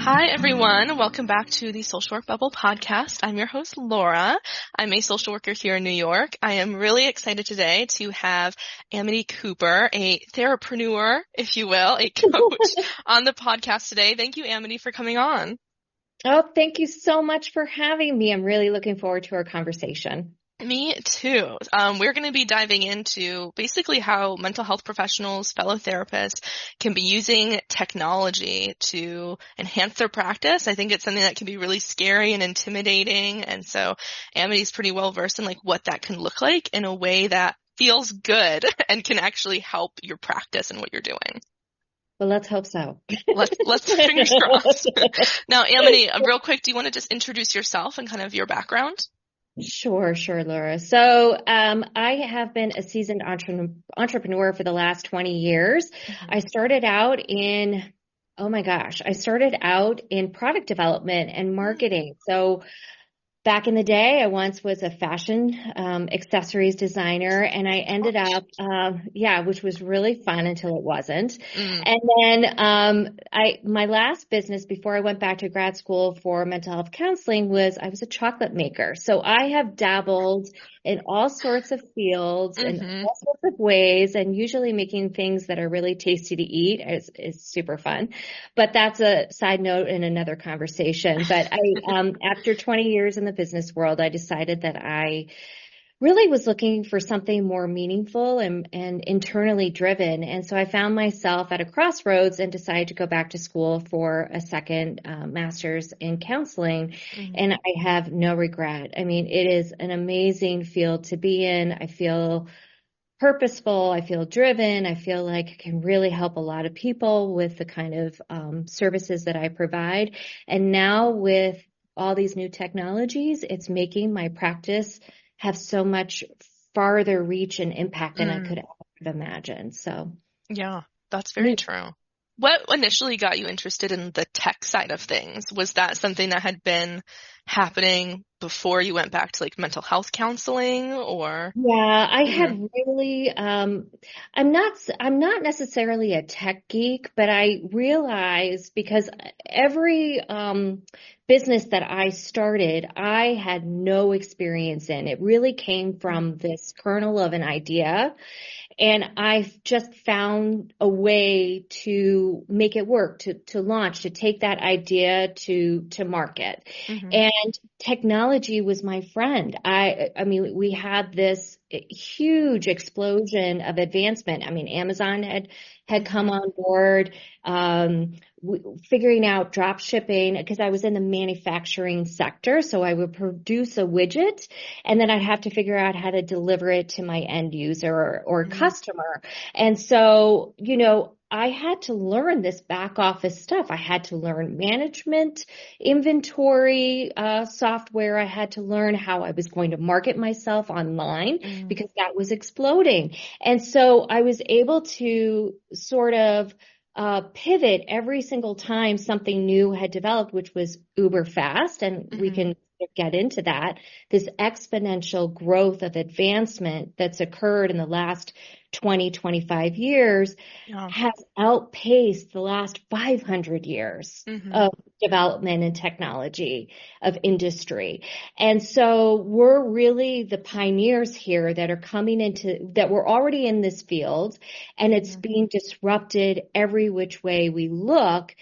Hi, everyone. Welcome back to the Social Work Bubble podcast. I'm your host, Laura. I'm a social worker here in New York. I am really excited today to have Amity Cooper, a therapreneur, if you will, a coach on the podcast today. Thank you, Amity, for coming on. Oh, thank you so much for having me. I'm really looking forward to our conversation. Me too. We're going to be diving into basically how mental health professionals, fellow therapists can be using technology to enhance their practice. I think it's something that can be really scary and intimidating. And so Amity's pretty well versed in like what that can look like in a way that feels good and can actually help your practice and what you're doing. Well, let's hope so. Let's fingers crossed. Now, Amity, real quick, do you want to just introduce yourself and kind of your background? Sure, Laura. So I have been a seasoned entrepreneur for the last 20 years. Mm-hmm. I started out in product development and marketing. So back in the day, I once was a fashion accessories designer, and I ended up, which was really fun until it wasn't. And then my last business before I went back to grad school for mental health counseling was I was a chocolate maker. So I have dabbled in all sorts of fields and all sorts of ways, and usually making things that are really tasty to eat is super fun. But that's a side note in another conversation. But after 20 years in the business world, I decided that I really was looking for something more meaningful and internally driven. And so I found myself at a crossroads and decided to go back to school for a second master's in counseling. And I have no regret. I mean, it is an amazing field to be in. I feel purposeful. I feel driven. I feel like I can really help a lot of people with the kind of services that I provide. And now with all these new technologies, it's making my practice have so much farther reach and impact than I could ever have imagined. So, yeah, that's very true. What initially got you interested in the tech side of things? Was that something that had been happening before you went back to like mental health counseling, or? Yeah, I had really, I'm not necessarily a tech geek, but I realized because every business that I started, I had no experience in. It really came from this kernel of an idea. And I've just found a way to make it work, to launch, to take that idea to market. And technology was my friend. I mean, we had this huge explosion of advancement. I mean, Amazon had come on board, figuring out drop shipping, because I was in the manufacturing sector. So I would produce a widget and then I'd have to figure out how to deliver it to my end user or customer. And so, you know, I had to learn this back office stuff. I had to learn management, inventory, software. I had to learn how I was going to market myself online because that was exploding. And so I was able to sort of pivot every single time something new had developed, which was uber fast. And we can get into that, this exponential growth of advancement that's occurred in the last 20, 25 years has outpaced the last 500 years of development and technology of industry. And so we're really the pioneers here that are coming into, that we're already in this field, and it's being disrupted every which way we look.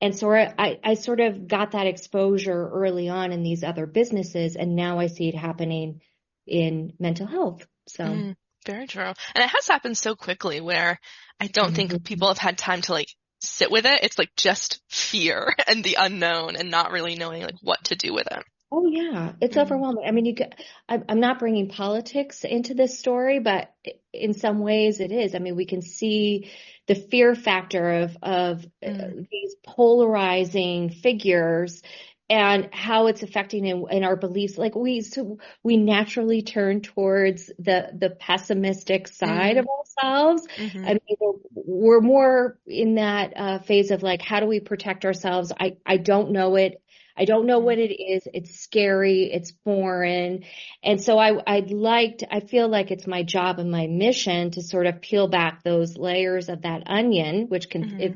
And so I sort of got that exposure early on in these other businesses, and now I see it happening in mental health. So very true. And it has happened so quickly where I don't think people have had time to like sit with it. It's like just fear and the unknown and not really knowing like what to do with it. Oh yeah, it's overwhelming. I mean, I'm not bringing politics into this story, but in some ways it is. I mean, we can see the fear factor of these polarizing figures and how it's affecting in our beliefs. Like we naturally turn towards the pessimistic side of ourselves. I mean, we're more in that phase of like, how do we protect ourselves? I don't know it. I don't know what it is. It's scary. It's foreign. And so I feel like it's my job and my mission to sort of peel back those layers of that onion, which can, if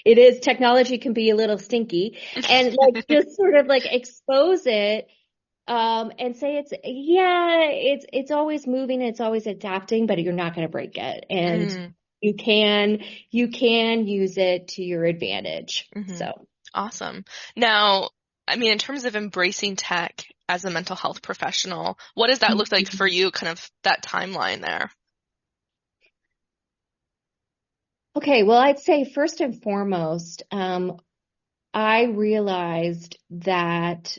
it is, technology can be a little stinky, and like just sort of like expose it, and say it's always moving, it's always adapting, but you're not going to break it. And Mm-hmm. you can use it to your advantage. Mm-hmm. So Awesome. Now, I mean, in terms of embracing tech as a mental health professional, what does that look like for you, kind of that timeline there? okay, well, I'd say first and foremost, I realized that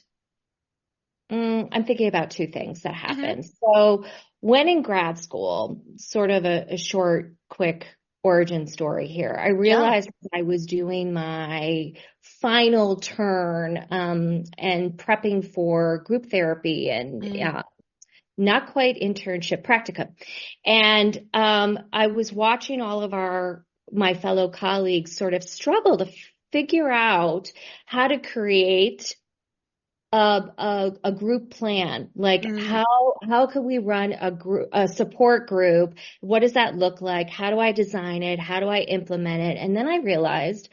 I'm thinking about two things that Mm-hmm. happened. So when in grad school, sort of a short, quick origin story here, I Yeah. realized I was doing my final turn and prepping for group therapy and Mm-hmm. not quite internship, practicum. And I was watching all of my fellow colleagues sort of struggle to figure out how to create a group plan. Like how could we run a support group? What does that look like? How do I design it? How do I implement it? And then I realized,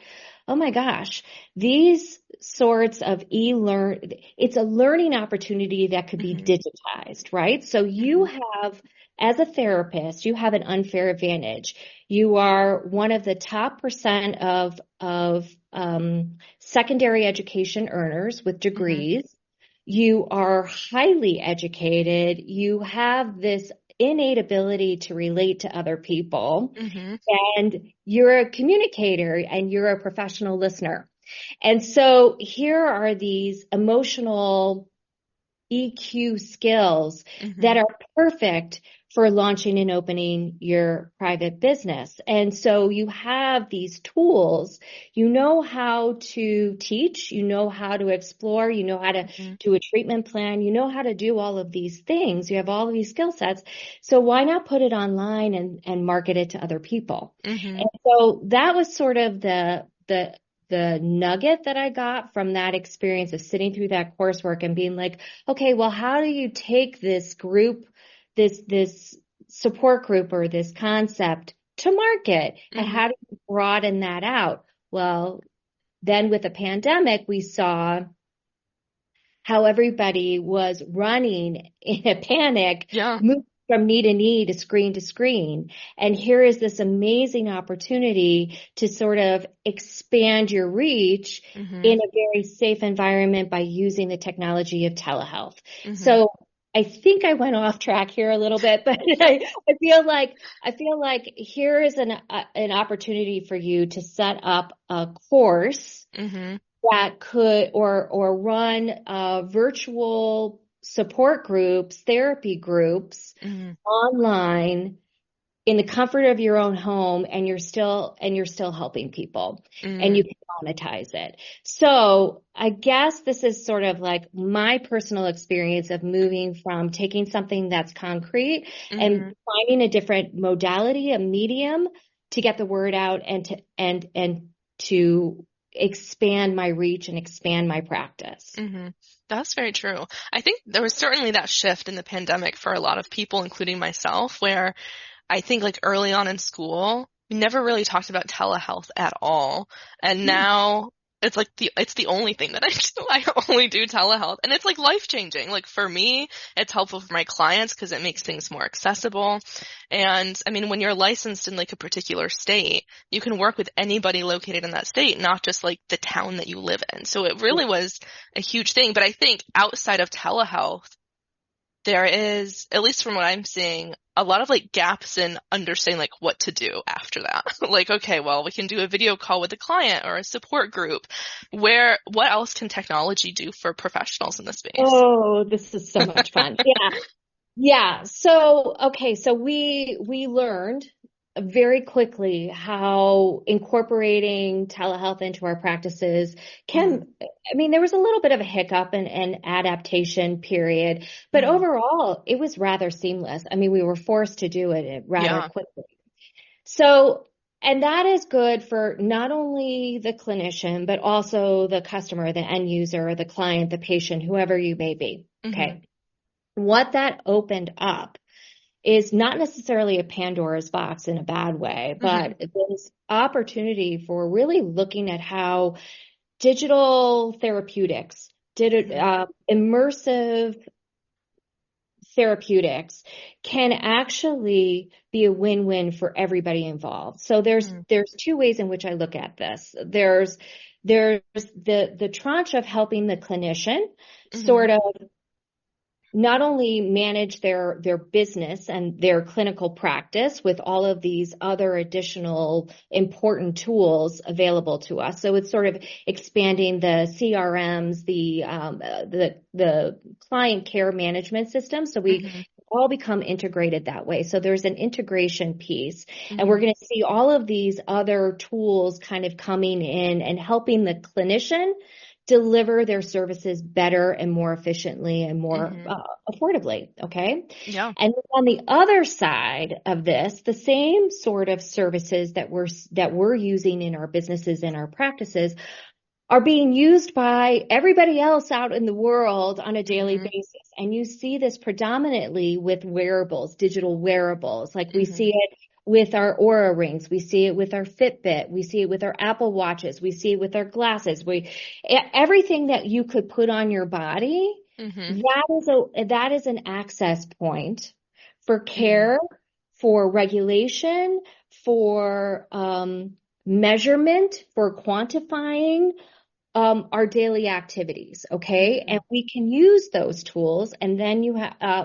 oh my gosh, these sorts of it's a learning opportunity that could be Mm-hmm. digitized, right? So you Mm-hmm. have, as a therapist, you have an unfair advantage. You are one of the top percent of secondary education earners with Mm-hmm. degrees. You are highly educated. You have this innate ability to relate to other people, Mm-hmm. and you're a communicator and you're a professional listener. And so here are these emotional EQ skills Mm-hmm. that are perfect for launching and opening your private business. And so you have these tools, you know how to teach, you know how to explore, you know how to Mm-hmm. do a treatment plan, you know how to do all of these things. You have all of these skill sets. So why not put it online and market it to other people? Mm-hmm. And so that was sort of the nugget that I got from that experience of sitting through that coursework and being like, okay, well, how do you take this group, this support group or this concept to market? And Mm-hmm. how do you broaden that out? Well, then with the pandemic, we saw how everybody was running in a panic, Yeah. moving from knee to knee to screen to screen. And here is this amazing opportunity to sort of expand your reach Mm-hmm. in a very safe environment by using the technology of telehealth. Mm-hmm. So I think I went off track here a little bit, but I feel like here is an opportunity for you to set up a course Mm-hmm. that could or run virtual support groups, therapy groups Mm-hmm. online in the comfort of your own home, and you're still helping people and Mm-hmm. you can monetize it. So I guess this is sort of like my personal experience of moving from taking something that's concrete Mm-hmm. and finding a different modality, a medium to get the word out and to expand my reach and expand my practice. Mm-hmm. That's very true. I think there was certainly that shift in the pandemic for a lot of people, including myself, where I think like early on in school, we never really talked about telehealth at all. And now it's the only thing that I do. I only do telehealth, and it's like life-changing. Like for me, it's helpful for my clients because it makes things more accessible. And I mean, when you're licensed in like a particular state, you can work with anybody located in that state, not just like the town that you live in. So it really was a huge thing. But I think outside of telehealth, there is, at least from what I'm seeing, a lot of like gaps in understanding like what to do after that. Like, okay, well, we can do a video call with a client or a support group. What else can technology do for professionals in this space? Oh, this is so much fun. Yeah. Yeah. So, okay. So we learned very quickly how incorporating telehealth into our practices Mm-hmm. I mean, there was a little bit of a hiccup and adaptation period, but Mm-hmm. overall it was rather seamless. I mean, we were forced to do it rather Yeah. quickly. So, and that is good for not only the clinician, but also the customer, the end user, the client, the patient, whoever you may be. Mm-hmm. Okay. What that opened up is not necessarily a Pandora's box in a bad way, but this opportunity for really looking at how digital therapeutics, immersive therapeutics can actually be a win-win for everybody involved. So there's two ways in which I look at this. There's the tranche of helping the clinician sort of not only manage their business and their clinical practice with all of these other additional important tools available to us. So it's sort of expanding the CRMs, the client care management system. So we all become integrated that way. So there's an integration piece, and we're going to see all of these other tools kind of coming in and helping the clinician deliver their services better and more efficiently and more affordably. Okay. Yeah. And on the other side of this, the same sort of services that we're using in our businesses and our practices are being used by everybody else out in the world on a daily basis. And you see this predominantly with wearables, digital wearables. Like we see it with our Oura rings. We see it with our Fitbit. We see it with our Apple Watches. We see it with our glasses. Everything that you could put on your body, that is an access point for care, for regulation, for measurement, for quantifying our daily activities, okay? And we can use those tools, and then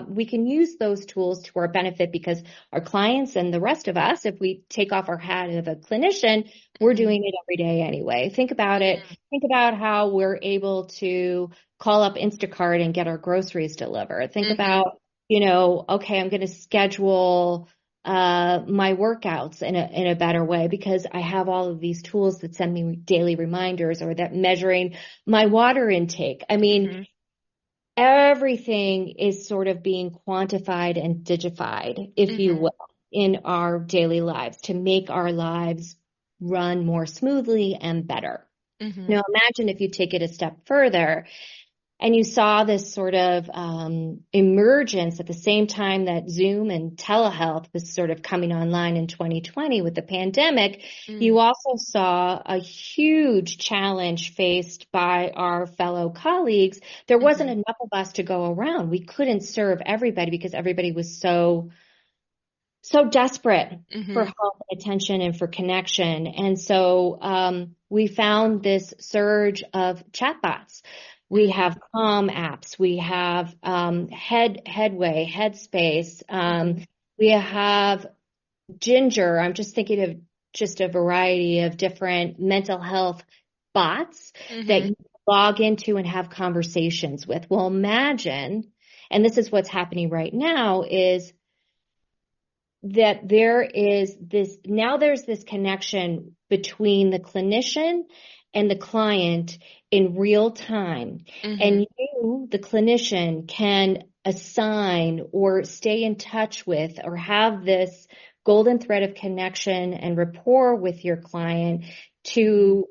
we can use those tools to our benefit, because our clients and the rest of us, if we take off our hat of a clinician, we're doing it every day anyway. Think about it. Think about how we're able to call up Instacart and get our groceries delivered. Think about, okay, I'm going to schedule my workouts in a better way because I have all of these tools that send me daily reminders, or that measuring my water intake. I mean, everything is sort of being quantified and digified, if you will, in our daily lives to make our lives run more smoothly and better. Now, imagine if you take it a step further and you saw this sort of emergence at the same time that Zoom and telehealth was sort of coming online in 2020 with the pandemic. You also saw a huge challenge faced by our fellow colleagues. There wasn't enough of us to go around. We couldn't serve everybody because everybody was so desperate for help and attention and for connection. And so we found this surge of chatbots. We have Calm apps. We have Headway, Headspace. We have Ginger. I'm just thinking of just a variety of different mental health bots that you log into and have conversations with. Well, imagine, and this is what's happening right now, is that there's this connection between the clinician and the client in real time. And you, the clinician, can assign or stay in touch with or have this golden thread of connection and rapport with your client to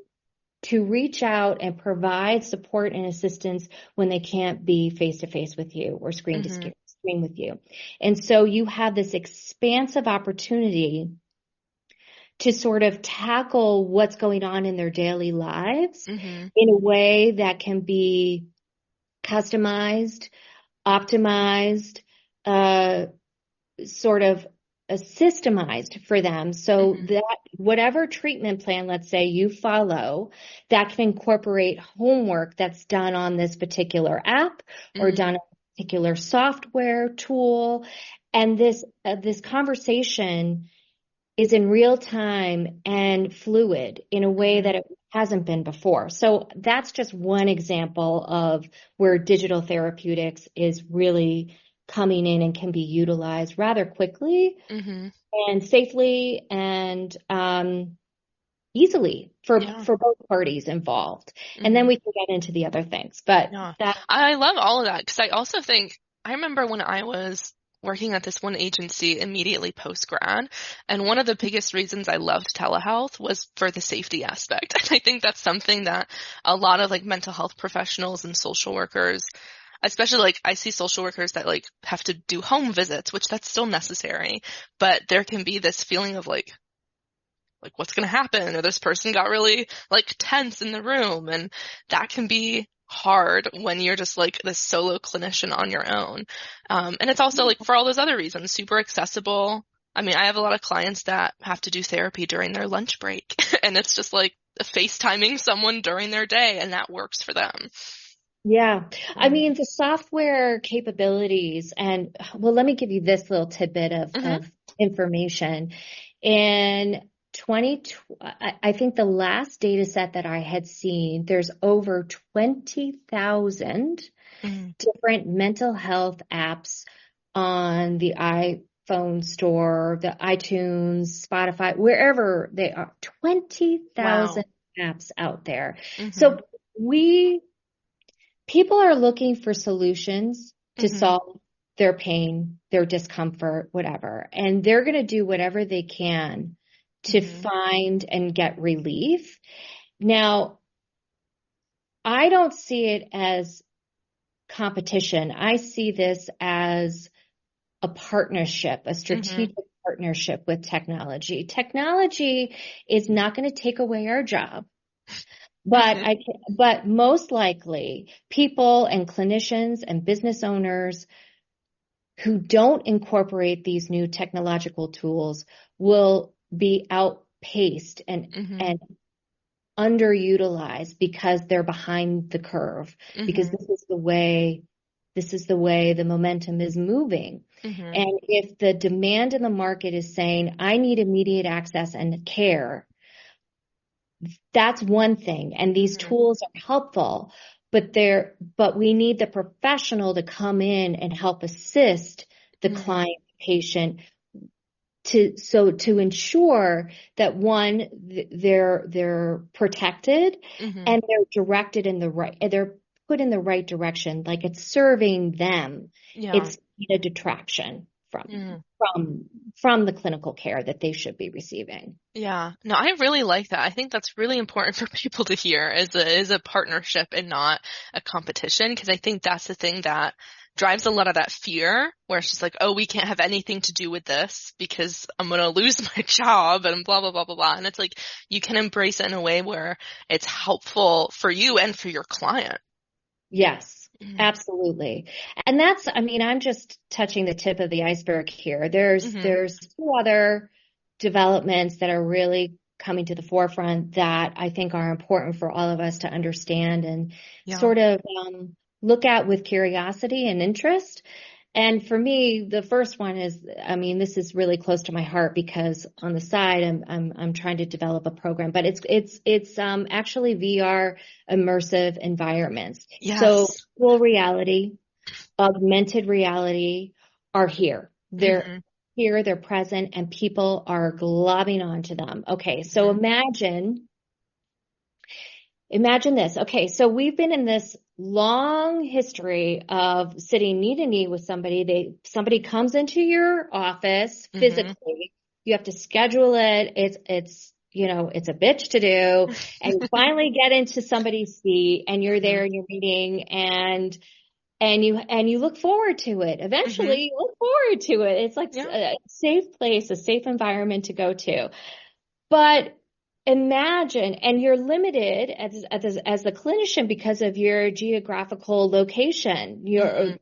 reach out and provide support and assistance when they can't be face to face with you or screen to screen with you. And so you have this expansive opportunity to sort of tackle what's going on in their daily lives in a way that can be customized, optimized, sort of systemized for them, so that whatever treatment plan, let's say, you follow, that can incorporate homework that's done on this particular app or done on a particular software tool. And this conversation is in real time and fluid in a way that it hasn't been before. So that's just one example of where digital therapeutics is really coming in and can be utilized rather quickly and safely and easily for both parties involved. And then we can get into the other things. But I love all of that, because I also think, I remember when I was working at this one agency immediately post-grad, and one of the biggest reasons I loved telehealth was for the safety aspect. And I think that's something that a lot of like mental health professionals and social workers especially like I see social workers that like have to do home visits, which that's still necessary, but there can be this feeling of like what's going to happen, or this person got really like tense in the room, and that can be hard when you're just like this solo clinician on your own. And it's also like for all those other reasons, super accessible. I mean, I have a lot of clients that have to do therapy during their lunch break, and it's just like FaceTiming someone during their day, and that works for them. Yeah. I mean, the software capabilities and, well, let me give you this little tidbit of information. In 2020, I think the last data set that I had seen, there's over 20,000 different mental health apps on the iPhone store, the iTunes, Spotify, wherever they are, 20,000 apps out there. So people are looking for solutions to solve their pain, their discomfort, whatever. And they're going to do whatever they can to find and get relief. Now, I don't see it as competition. I see this as a partnership, a strategic partnership with technology. Technology is not going to take away our job. But most likely people and clinicians and business owners who don't incorporate these new technological tools will be outpaced and underutilized because they're behind the curve, because this is the way the momentum is moving. And if the demand in the market is saying, I need immediate access and care, that's one thing. And these tools are helpful, but we need the professional to come in and help assist the client, patient to ensure that one, they're protected and they're directed in the right, they're put in the right direction. Like it's serving them. Yeah. It's a detraction from the clinical care that they should be receiving. Yeah. No, I really like that. I think that's really important for people to hear is a partnership and not a competition, because I think that's the thing that drives a lot of that fear, where it's just like, oh, we can't have anything to do with this because I'm going to lose my job and blah, blah, blah, blah, blah. And it's like, you can embrace it in a way where it's helpful for you and for your client. Yes, absolutely. And that's, I mean, I'm just touching the tip of the iceberg here. There's two other developments that are really coming to the forefront that I think are important for all of us to understand and sort of look at with curiosity and interest. And for me, the first one is, I mean, this is really close to my heart because on the side, I'm trying to develop a program, but it's actually VR immersive environments. Yes. So virtual reality, augmented reality are here. They're here, they're present, and people are globbing onto them. Okay. So imagine this. Okay. So we've been in this long history of sitting knee to knee with somebody. Somebody comes into your office physically. You have to schedule it. It's a bitch to do. And you finally get into somebody's seat and you're there and you're meeting and you look forward to it. Eventually you look forward to it. It's like a safe place, a safe environment to go to. But imagine, and you're limited as the clinician because of your geographical location. You're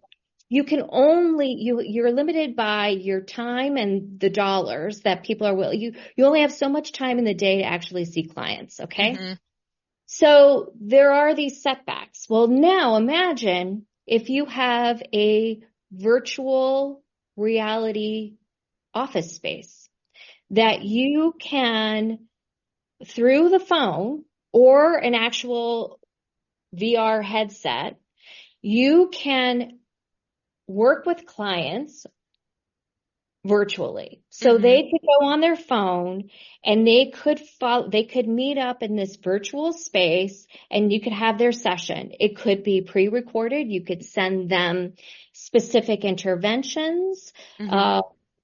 limited by your time and the dollars that people are willing. You only have so much time in the day to actually see clients. Okay. So there are these setbacks. Well, now imagine if you have a virtual reality office space that you can, through the phone or an actual VR headset, you can work with clients virtually. So they could go on their phone and they could meet up in this virtual space and you could have their session. It could be pre-recorded. You could send them specific interventions.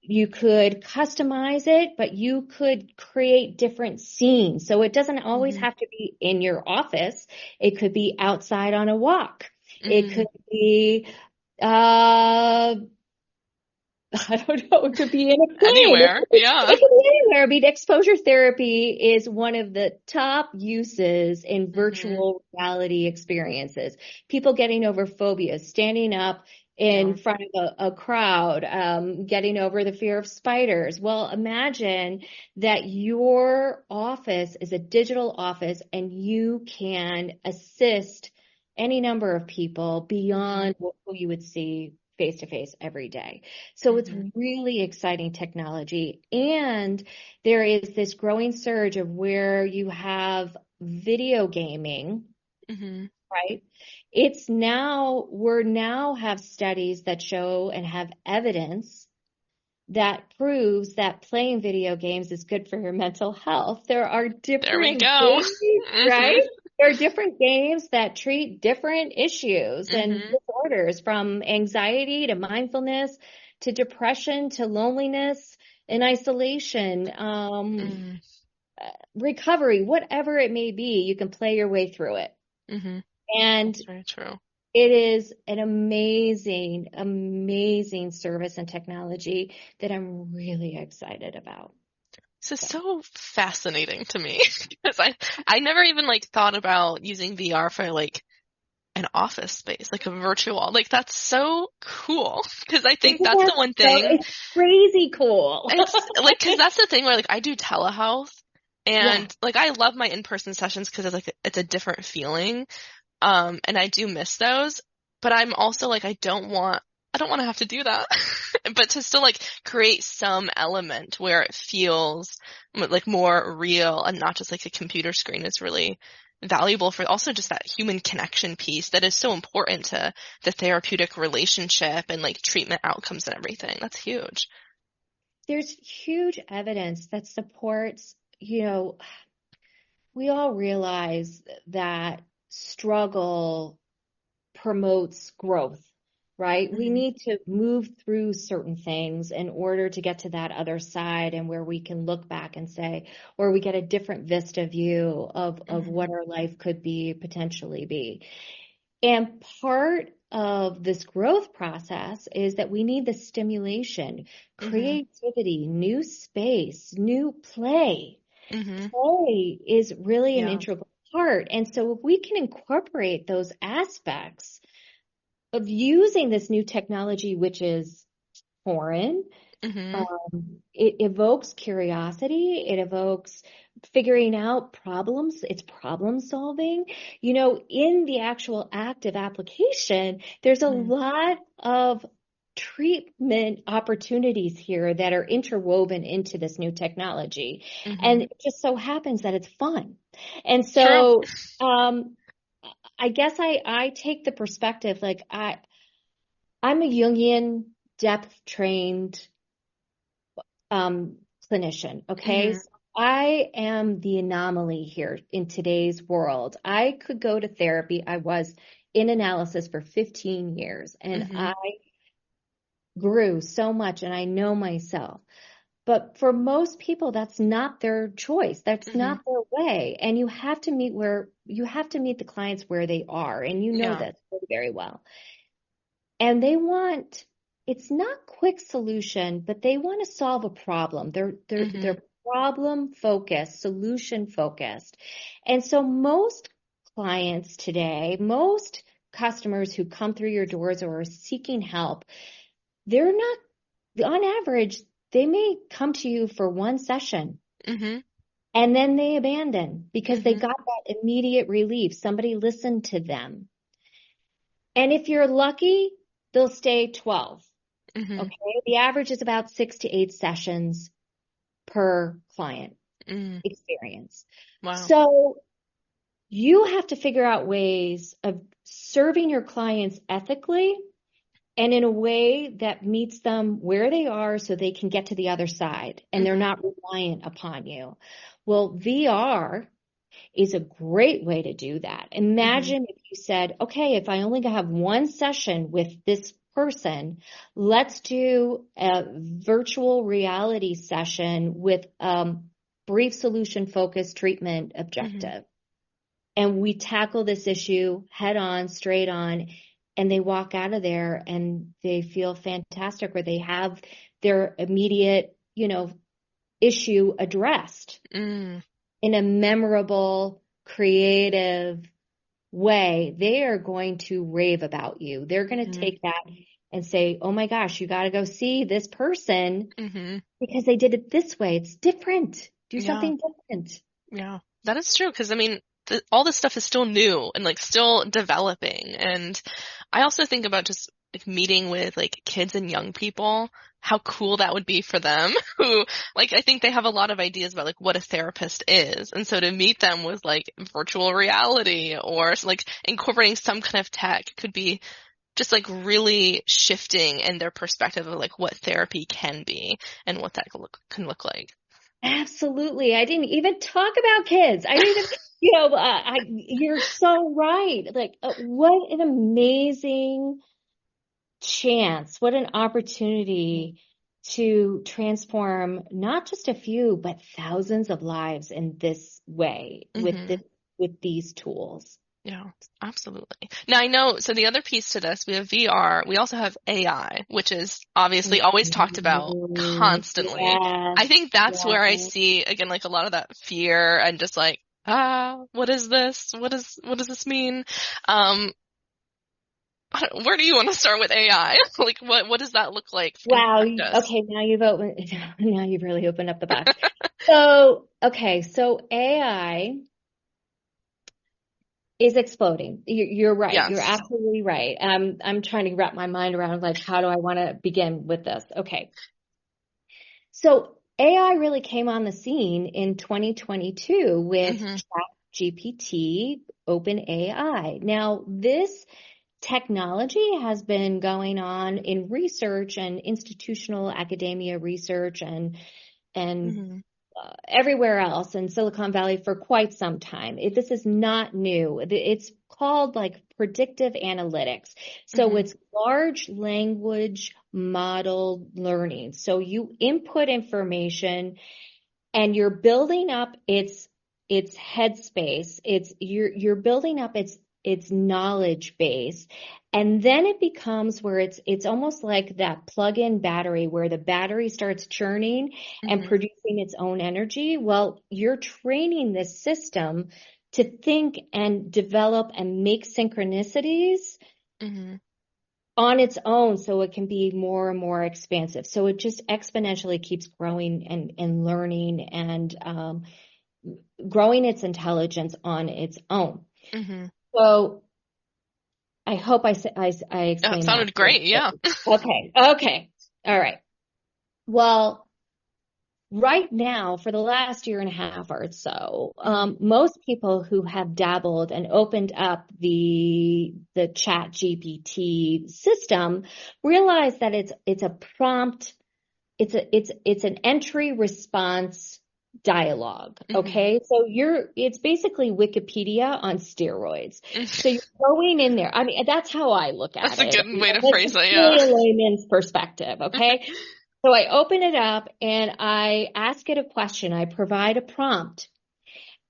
You could customize it, but you could create different scenes. So it doesn't always have to be in your office. It could be outside on a walk. It Mm. could be, uh, I don't know. It could be in a plane. Anywhere. Yeah. It could be anywhere. I mean, exposure therapy is one of the top uses in Hmm. virtual reality experiences. People getting over phobias, standing up in Yeah. front of a crowd, getting over the fear of spiders. Well, imagine that your office is a digital office and you can assist any number of people Hmm. beyond who you would see face to face every day. So it's Hmm. really exciting technology. And there is this growing surge of where you have video gaming, Hmm. right? We're now have studies that show and have evidence that proves that playing video games is good for your mental health. There are There we different go. games, Hmm. right? There are different games that treat different issues and Hmm. disorders, from anxiety to mindfulness to depression to loneliness and isolation, Hmm. recovery, whatever it may be, you can play your way through it. Hmm. And That's very true. it is an amazing, amazing service and technology that I'm really excited about. This is So so fascinating to me because I never even like thought about using VR for like an office space, like a virtual, like that's so cool because I think isn't that's that the one so? thing. It's crazy cool. It's like, because that's the thing where like I do telehealth Yeah. and like I love my in-person sessions because it's like it's a different feeling. And I do miss those, but I'm also like I don't want to have to do that. But to still like create some element where it feels like more real and not just like a computer screen is really valuable for also just that human connection piece that is so important to the therapeutic relationship and like treatment outcomes and everything. That's huge. There's huge evidence that supports, we all realize that struggle promotes growth, right? We Hmm. need to move through certain things in order to get to that other side, and where we can look back and say, or we get a different vista view of Hmm. what our life could be, potentially be. And part of this growth process is that we need the stimulation, Hmm. creativity, new space, new play. Hmm. Play is really an Yeah. integral part. And so if we can incorporate those aspects of using this new technology, which is foreign, Hmm. it evokes curiosity, it evokes figuring out problems, it's problem solving. In the actual active application, there's a Hmm. lot of treatment opportunities here that are interwoven into this new technology. And Hmm. it just so happens that it's fun. And True. so, I guess I take the perspective, like I'm a Jungian depth trained um, clinician. Okay. Hmm. So I am the anomaly here in today's world. I could go to therapy. I was in analysis for 15 years and Hmm. I grew so much, and I know myself. But for most people, that's not their choice. That's Hmm. not their way. And you have to meet the clients where they are. And you know Yeah. this very, very well. And it's not quick solution, but they want to solve a problem. Hmm. They're problem focused, solution focused. And so most clients today, most customers who come through your doors or are seeking help, they're not, on average, they may come to you for one session Hmm. and then they abandon because they Hmm. got that immediate relief. Somebody listened to them. And if you're lucky, they'll stay 12. Hmm. Okay. The average is about 6 to 8 sessions per client Mm. experience. Wow. So you have to figure out ways of serving your clients ethically and in a way that meets them where they are so they can get to the other side and they're Hmm. not reliant upon you. Well, VR is a great way to do that. Hmm. Imagine if you said, okay, if I only have one session with this person, let's do a virtual reality session with brief solution focused treatment Hmm. objective. And we tackle this issue head on, straight on. and they walk out of there and they feel fantastic, or they have their immediate, issue addressed Mm, in a memorable, creative way. They are going to rave about you. They're going to mm, take that and say, oh my gosh, you got to go see this person mm-hmm. because they did it this way. It's different. Do Yeah. something different. Yeah, that is true. Because I mean, all this stuff is still new and like still developing. And I also think about just like meeting with like kids and young people, how cool that would be for them. Who like I think they have a lot of ideas about like what a therapist is, and so to meet them with like virtual reality or like incorporating some kind of tech could be just like really shifting in their perspective of like what therapy can be and what that can look like. Absolutely. I didn't even talk about kids. I didn't even, you're so right. Like, what an amazing chance, what an opportunity to transform not just a few, but thousands of lives in this way Mm-hmm. with these tools. Yeah, absolutely. Now I know, so the other piece to this, we have VR, we also have AI, which is obviously always talked about Mm, constantly. yes, I think that's where I yes. see, again, like a lot of that fear and just like, what is this? What does this mean? Um, where do you want to start with AI? Like, what does that look like in Wow. practice? Okay, now you've really opened up the box. So, okay, so AI is exploding. You're right. You're Yes. absolutely right. I'm trying to wrap my mind around like how do I want to begin with this? Okay. So AI really came on the scene in 2022 with Mm-hmm. ChatGPT, OpenAI. Now, this technology has been going on in research and institutional academia research and Mm-hmm. everywhere else in Silicon Valley for quite some time. This is not new. It's called like predictive analytics. So Mm-hmm. it's large language model learning. So you input information and you're building up its headspace. You're building up its knowledge base. And then it becomes where it's almost like that plug-in battery where the battery starts churning and Mm-hmm. producing its own energy. Well, you're training this system to think and develop and make synchronicities Mm-hmm. on its own so it can be more and more expansive. So it just exponentially keeps growing and learning and growing its intelligence on its own. Mm-hmm. So I hope I It explained that. sounded great. Yeah. Okay. Okay. All right. Well, right now, for the last year and a half or so, Mm-hmm. most people who have dabbled and opened up the Chat GPT system realize that it's a prompt, it's an entry response dialogue. Mm-hmm. Okay, so it's basically Wikipedia on steroids. So you're going in there. I mean, that's how I look That's at a it. good way to Like phrase it's it. Yeah. really a layman's perspective. Okay. So I open it up and I ask it a question. I provide a prompt,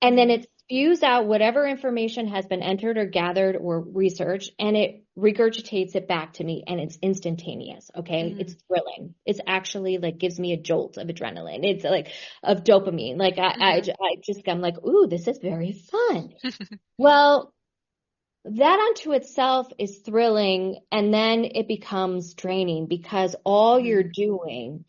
and then Mm-hmm. it spews out whatever information has been entered or gathered or researched, and it regurgitates it back to me, and it's instantaneous. Okay. Mm-hmm. It's thrilling. It's actually like gives me a jolt of adrenaline. It's like of dopamine. Like I'm like, ooh, this is very fun. Well, that unto itself is thrilling, and then it becomes draining because all you're Mm-hmm. doing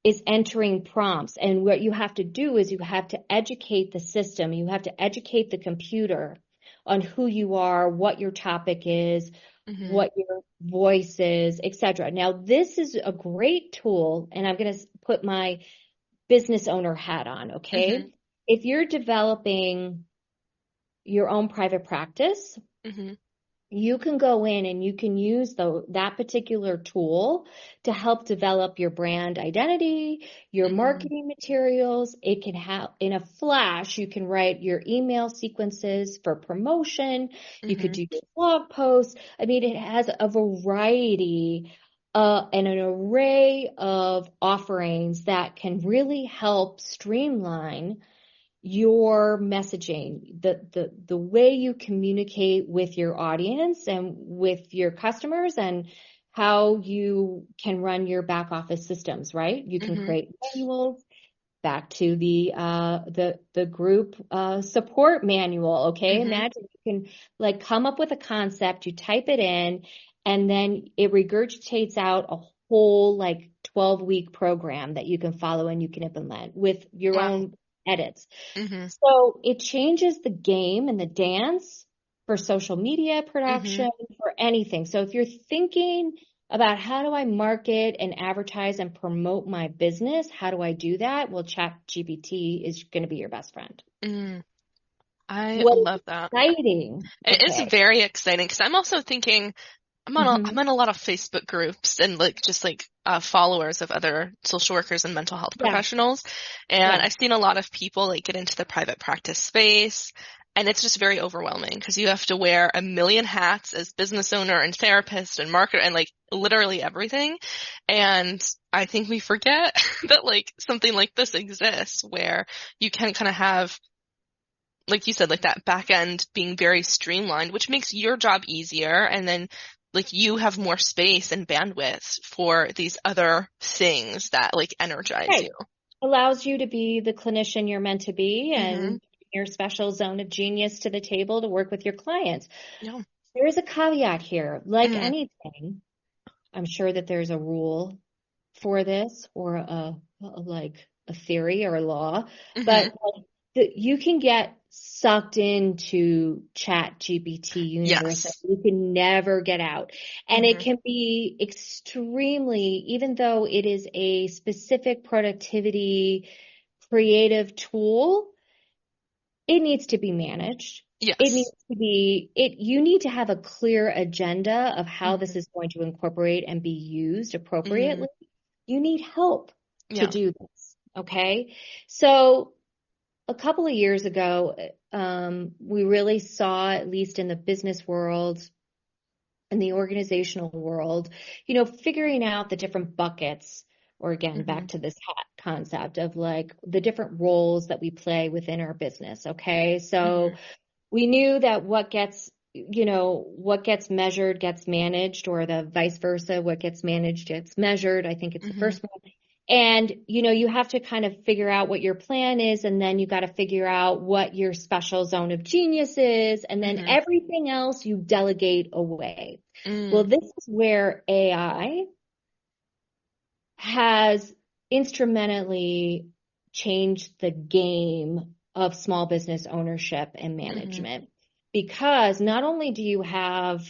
is entering prompts. And what you have to do is you have to educate the system, you have to educate the computer on who you are, what your topic is, Mm-hmm. what your voice is, etc. Now, this is a great tool, and I'm going to put my business owner hat on, Mm-hmm. okay? If you're developing your own private practice, Mm-hmm. you can go in and you can use that particular tool to help develop your brand identity, your Mm-hmm. marketing materials. It can have in a flash, you can write your email sequences for promotion. You could Mm-hmm. do your blog posts. I mean, it has a variety and an array of offerings that can really help streamline your messaging, the way you communicate with your audience and with your customers, and how you can run your back office systems, right? You can create manuals. Back to the group support manual, okay? Imagine you can like come up with a concept, you type it in, and then it regurgitates out a whole like 12-week program that you can follow and you can implement with your own edits. So it changes the game and the dance for social media production, for anything. So if you're thinking about how do I market and advertise and promote my business, how do I do that? Well, ChatGPT is going to be your best friend. I What love is that. exciting? It is very exciting because I'm also thinking I'm in a lot of Facebook groups and like just like followers of other social workers and mental health professionals. And I've seen a lot of people like get into the private practice space, and it's just very overwhelming because you have to wear a million hats as business owner and therapist and marketer and like literally everything. And I think we forget that like something like this exists where you can kind of have, like you said, like that back end being very streamlined, which makes your job easier. And then like you have more space and bandwidth for these other things that like energize you. Allows you to be the clinician you're meant to be and your special zone of genius to the table to work with your clients. There is a caveat here. Like anything, I'm sure that there's a rule for this or a theory or a law, but you can get sucked into ChatGPT universe that you can never get out. And it can be extremely, even though it is a specific productivity creative tool, it needs to be managed. It needs to be, you need to have a clear agenda of how this is going to incorporate and be used appropriately. You need help to do this. Okay. So a couple of years ago, we really saw, at least in the business world, in the organizational world, figuring out the different buckets, or again, back to this hat concept of like the different roles that we play within our business. Okay. So we knew that what gets measured gets managed, or the vice versa, what gets managed gets measured. I think it's the first one. And, you have to kind of figure out what your plan is, and then you got to figure out what your special zone of genius is, and then everything else you delegate away. Well, this is where AI has instrumentally changed the game of small business ownership and management, because not only do you have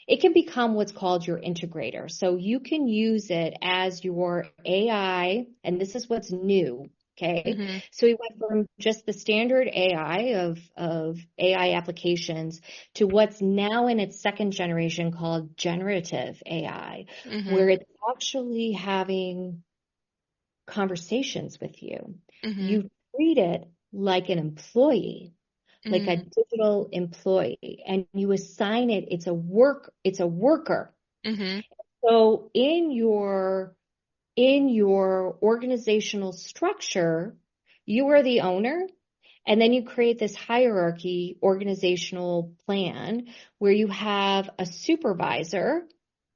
it can become what's called your integrator. So you can use it as your AI, and this is what's new. Okay. So we went from just the standard AI of AI applications to what's now in its second generation called generative AI, where it's actually having conversations with you. You treat it like an employee, like a digital employee, and you assign it, it's a worker. So in your organizational structure, you are the owner, and then you create this hierarchy organizational plan where you have a supervisor,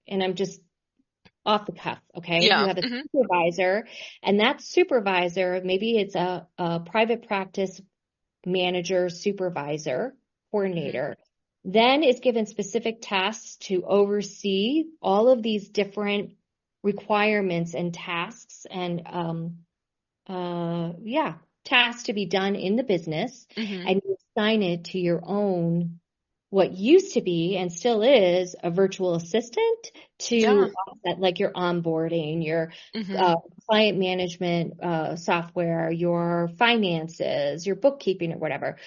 and I'm just off the cuff, okay? You have a supervisor, and that supervisor, maybe it's a private practice manager, supervisor, coordinator, then is given specific tasks to oversee all of these different requirements and tasks and tasks to be done in the business, and you assign it to your own, what used to be and still is, a virtual assistant to offset like your onboarding, your client management software, your finances, your bookkeeping, or whatever.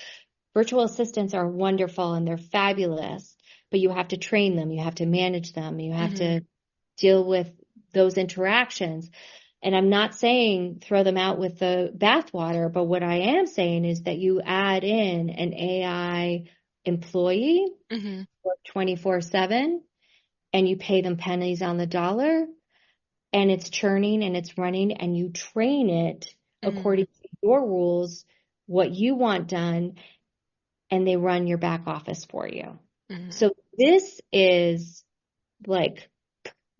Virtual assistants are wonderful and they're fabulous, but you have to train them, you have to manage them, you have to deal with those interactions. And I'm not saying throw them out with the bathwater, but what I am saying is that you add in an AI employee for 24/7, and you pay them pennies on the dollar, and it's churning and it's running, and you train it according to your rules, what you want done, and they run your back office for you. Mm-hmm. So this is like,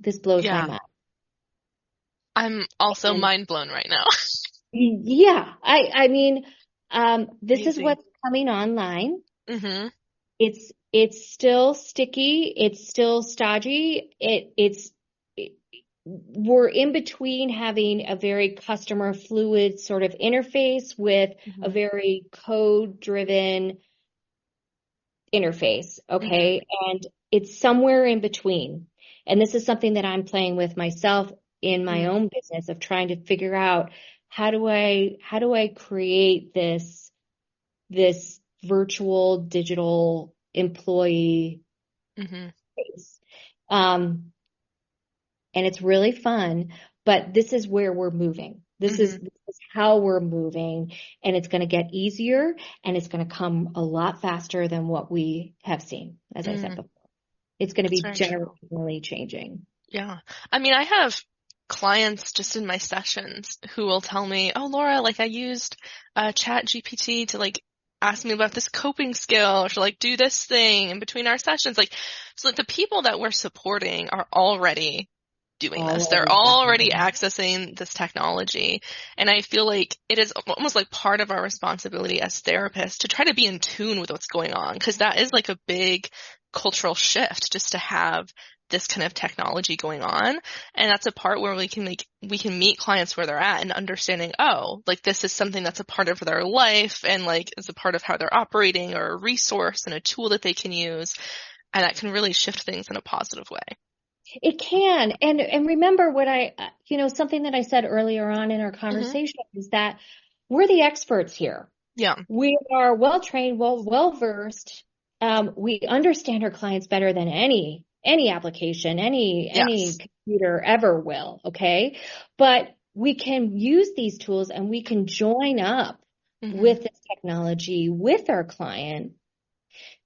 this blows my Yeah. mind. I'm also And mind blown right now. yeah, I mean, this is Crazy. what's coming online. Mm-hmm. It's still sticky. It's still stodgy. We're in between having a very customer fluid sort of interface with a Mm-hmm. very code driven interface. Mm-hmm. Okay. And it's somewhere in between. And this is something that I'm playing with myself in my own business of trying to figure out how do I create this virtual digital employee Mm-hmm. space. And it's really fun, but this is where we're moving. Mm-hmm. This is how we're moving, and it's going to get easier, and it's going to come a lot faster than what we have seen, as I said Mm. before. It's going to That's be very true. generationally changing. Yeah. I mean, I have clients just in my sessions who will tell me, oh, Laura, like I used Chat GPT to like ask me about this coping skill or to like do this thing in between our sessions. Like, so that the people that we're supporting are already doing this. They're Already already happening. accessing this technology. And I feel like it is almost like part of our responsibility as therapists to try to be in tune with what's going on, because that is like a big cultural shift just to have this kind of technology going on. And that's a part where we can meet clients where they're at and understanding, oh, like this is something that's a part of their life and like is a part of how they're operating, or a resource and a tool that they can use. And that can really shift things in a positive way. It can. And remember what something that I said earlier on in our Mm-hmm. conversation is that we're the experts here. Yeah. We are well trained, well versed. We understand our clients better than any application, any Yes. computer ever will. Okay, but we can use these tools and we can join up Mm-hmm. with this technology with our client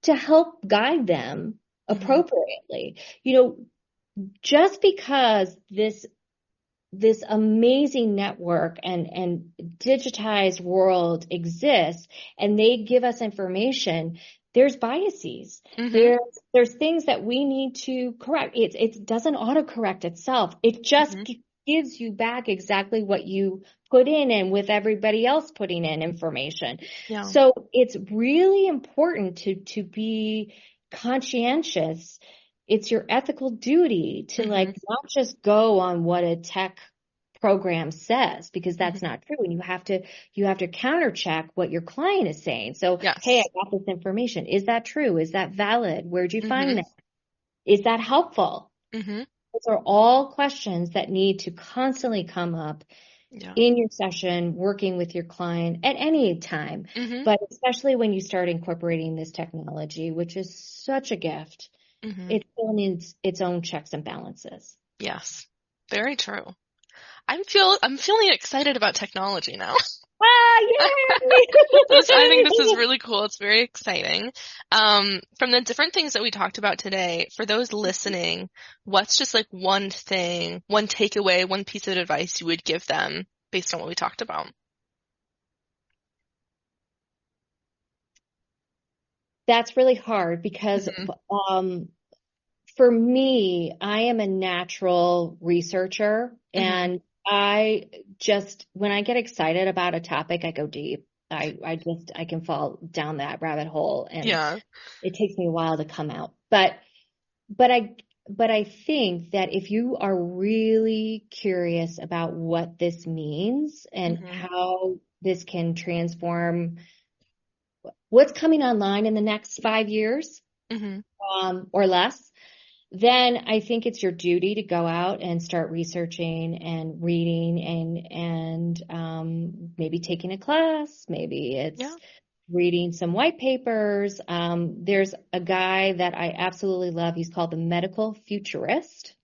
to help guide them Mm-hmm. appropriately. Just because this amazing network and digitized world exists and they give us information, there's biases. Mm-hmm. There's things that we need to correct. It doesn't autocorrect itself. It just Mm-hmm. gives you back exactly what you put in and with everybody else putting in information. Yeah. So it's really important to be conscientious. It's your ethical duty to Mm-hmm. like not just go on what a tech program says, because that's Mm-hmm. not true. And you have to counter check what your client is saying. So, hey, I Yes. got this information. Is that true? Is that valid? Where'd you find Mm-hmm. that? Is that helpful? Mm-hmm. Those are all questions that need to constantly come up Yeah. in your session, working with your client at any time, Mm-hmm. but especially when you start incorporating this technology, which is such a gift. Mm-hmm. It still needs its own checks and balances. Yes. Very true. I'm feeling excited about technology now. Ah, I think this is yay! really cool. It's very exciting. From the different things that we talked about today, for those listening, what's just like one thing, one takeaway, one piece of advice you would give them based on what we talked about? That's really hard because Mm-hmm. for me, I am a natural researcher, Mm-hmm. and when I get excited about a topic, I go deep. I can fall down that rabbit hole, and Yeah. it takes me a while to come out. But I think that if you are really curious about what this means and Mm-hmm. how this can transform what's coming online in the next 5 years, Mm-hmm. or less, then I think it's your duty to go out and start researching and reading and maybe taking a class. Maybe Yeah. it's reading some white papers. There's a guy that I absolutely love. He's called the Medical Futurist,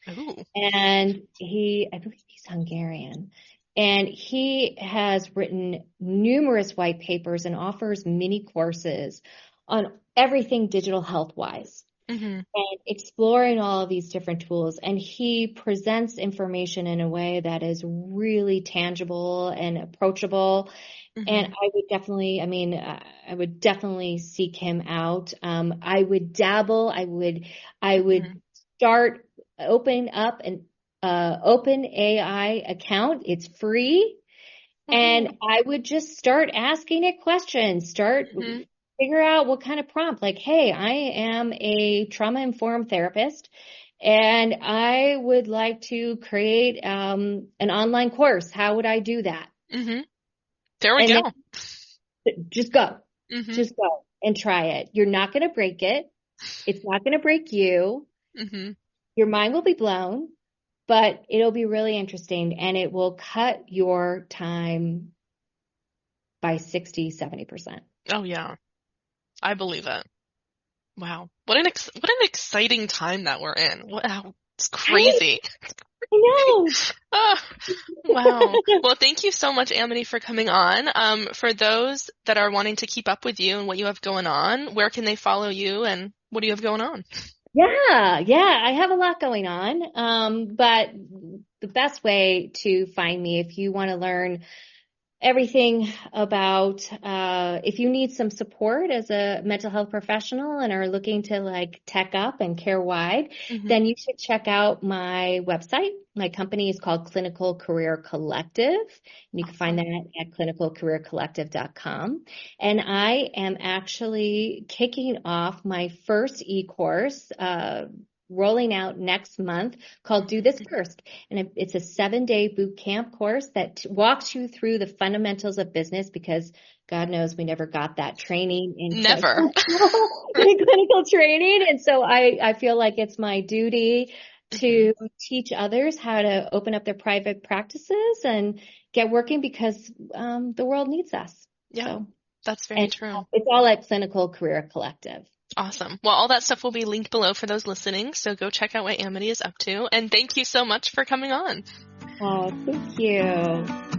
Ooh. and I believe he's Hungarian. And he has written numerous white papers and offers mini courses on everything digital health wise. Mm-hmm. and exploring all of these different tools. And he presents information in a way that is really tangible and approachable. And Mm-hmm. I would definitely, I would definitely seek him out. I would dabble. I Mm-hmm. would start opening up an open AI account. It's free. And I would just start asking it questions, Mm-hmm. figure out what kind of prompt, like, hey, I am a trauma-informed therapist and I would like to create an online course. How would I do that? Mm-hmm. There we And go. then just go, Mm-hmm. just go and try it. You're not going to break it. It's not going to break you. Mm-hmm. Your mind will be blown, but it'll be really interesting and it will cut your time by 60-70%. Oh yeah, I believe it. Wow, what an exciting time that we're in. Wow, it's Right? crazy. I know. Ah, wow. Well, thank you so much, Amity, for coming on. For those that are wanting to keep up with you and what you have going on, where can they follow you and what do you have going on? Yeah, I have a lot going on. But the best way to find me if you want to learn everything about if you need some support as a mental health professional and are looking to like tech up and care wide, Mm-hmm. then you should check out my website. My company is called Clinical Career Collective. And you can find Awesome. that at clinicalcareercollective.com. And I am actually kicking off my first e-course, rolling out next month called Do This First. And it's a 7-day boot camp course that walks you through the fundamentals of business because God knows we never got that training in Never. clinical training. And so I feel like it's my duty Mm-hmm. to teach others how to open up their private practices and get working because the world needs us. Yeah, So, that's very and true. it's all at Clinical Career Collective. Awesome. Well, all that stuff will be linked below for those listening, so go check out what Amity is up to. And thank you so much for coming on. Oh, thank you.